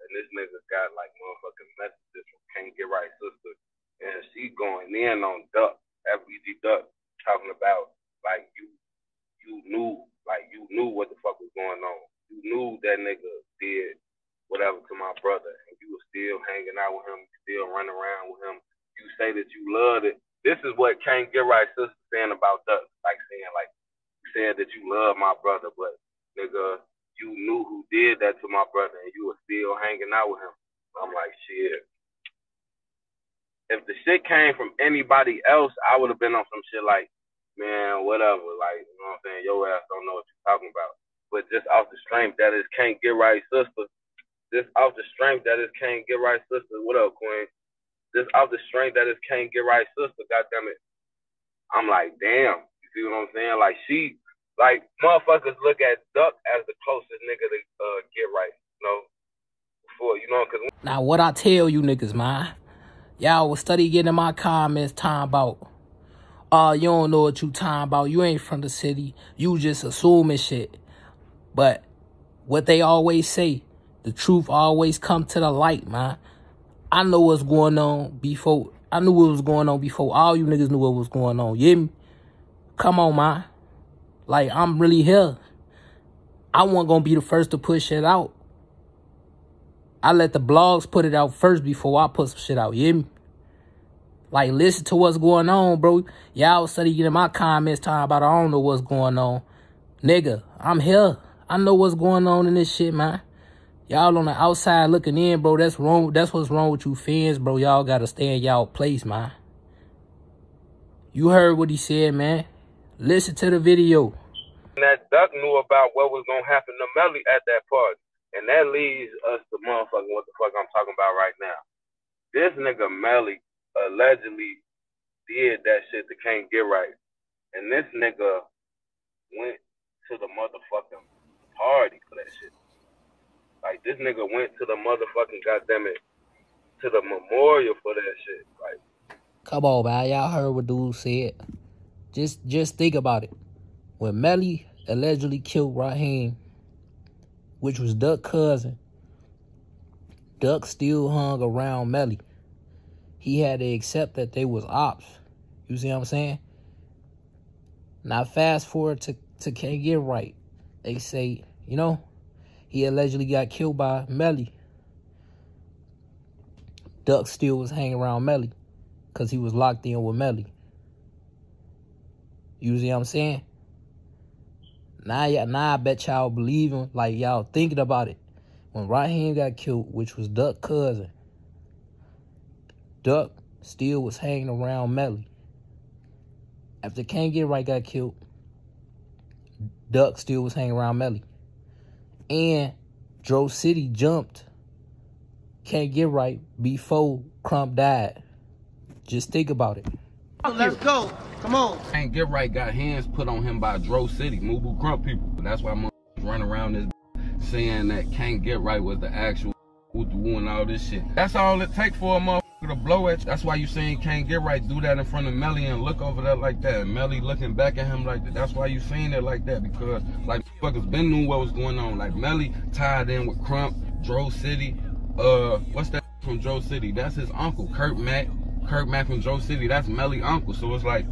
and this nigga got like motherfucking messages from Can't Get Right sister, and she going in on Duck, FBG Duck, talking about like you knew what the fuck was going on. You knew that nigga did whatever to my brother, and you were still hanging out with him, still running around with him. You say that you loved it. This is what Can't Get Right sister saying about Duck, like you said that you love my brother, but nigga, you knew who did that to my brother, and you were still hanging out with him. I'm like, shit. If the shit came from anybody else, I would have been on some shit like, man, whatever, like, you know what I'm saying, your ass don't know what you're talking about. But just off the strength that is Can't Get Right sister, just off the strength that is Can't Get Right sister, what up, Queen? Just off the strength that is Can't Get Right sister, goddamn it. I'm like, damn, you see what I'm saying? Like, she, like, motherfuckers look at Duck as the closest nigga to get right, you know, before, you know, cause now what I tell you niggas, man, y'all will study getting in my comments talking about, you don't know what you talking about. You ain't from the city. You just assuming shit. But what they always say, the truth always come to the light, man. I know what's going on before. I knew what was going on before all you niggas knew what was going on. You hear me? Come on, man. Like, I'm really here. I wasn't gonna be the first to push it out. I let the blogs put it out first before I put some shit out. You hear me? Like, listen to what's going on, bro. Y'all study getting my comments talking about I don't know what's going on. Nigga, I'm here. I know what's going on in this shit, man. Y'all on the outside looking in, bro. That's wrong. That's what's wrong with you fans, bro. Y'all got to stay in y'all place, man. You heard what he said, man. Listen to the video. That Duck knew about what was going to happen to Melly at that party. And that leads us to motherfucking what the fuck I'm talking about right now. This nigga Melly allegedly did that shit that Can't Get Right. And this nigga went to the motherfucking party for that shit. Like, this nigga went to the motherfucking, goddammit, to the memorial for that shit. Like, come on, man. Y'all heard what dude said. Just think about it. When Melly allegedly killed Raheem, which was Duck's cousin, Duck still hung around Melly. He had to accept that they was ops. You see what I'm saying? Now fast forward to Can't Get Right. They say, you know, he allegedly got killed by Melly. Duck still was hanging around Melly because he was locked in with Melly. You see what I'm saying? Now I bet y'all believing, like y'all thinking about it. When Raheem got killed, which was Duck's cousin, Duck still was hanging around Melly. After Can't Get Right got killed, Duck still was hanging around Melly. And Dro City jumped Can't Get Right before KRUMP died. Just think about it. Let's go. Come on. Can't Get Right got hands put on him by Dro City, MUBU KRUMP people. That's why motherfuckers run around this saying that Can't Get Right was the actual woo and all this shit. That's all it takes for a motherfucker to blow at you. That's why you saying Can't Get Right do that in front of Melly and look over there like that. And Melly looking back at him like that. That's why you saying it like that, because like motherfuckers been knew what was going on. Like Melly tied in with KRUMP, Dro City. What's that from Dro City? That's his uncle, Kurt Mack. Kurt Mack from Dro City, that's Melly uncle. So it's like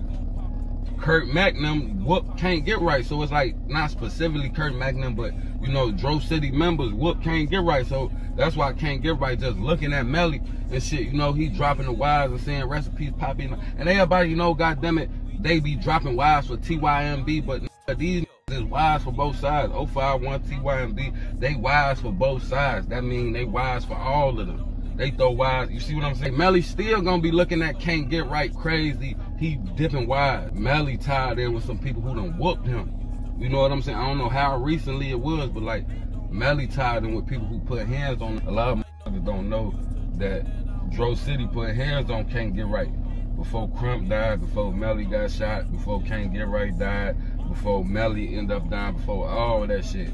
Kurt Mack them whoop Can't Get Right. So it's like not specifically Kurt Mack them, but you know, Dro City members whoop Can't Get Right. So that's why Can't Get Right just looking at Melly and shit. You know, he dropping the wires and saying recipes popping. And everybody, you know, goddamn it, they be dropping wires for TYMB, but these is wise for both sides. 051 TYMB, they wise for both sides. That mean they wise for all of them. They throw wise. You see what I'm saying? Melly still gonna be looking at Can't Get Right crazy. He dipping wise. Melly tied in with some people who done whooped him. You know what I'm saying? I don't know how recently it was, but like Melly tied in with people who put hands on him. A lot of motherfuckers don't know that Dro City put hands on Can't Get Right. Before KRUMP died, before Melly got shot, before Can't Get Right died, before Melly ended up dying, before all of that shit.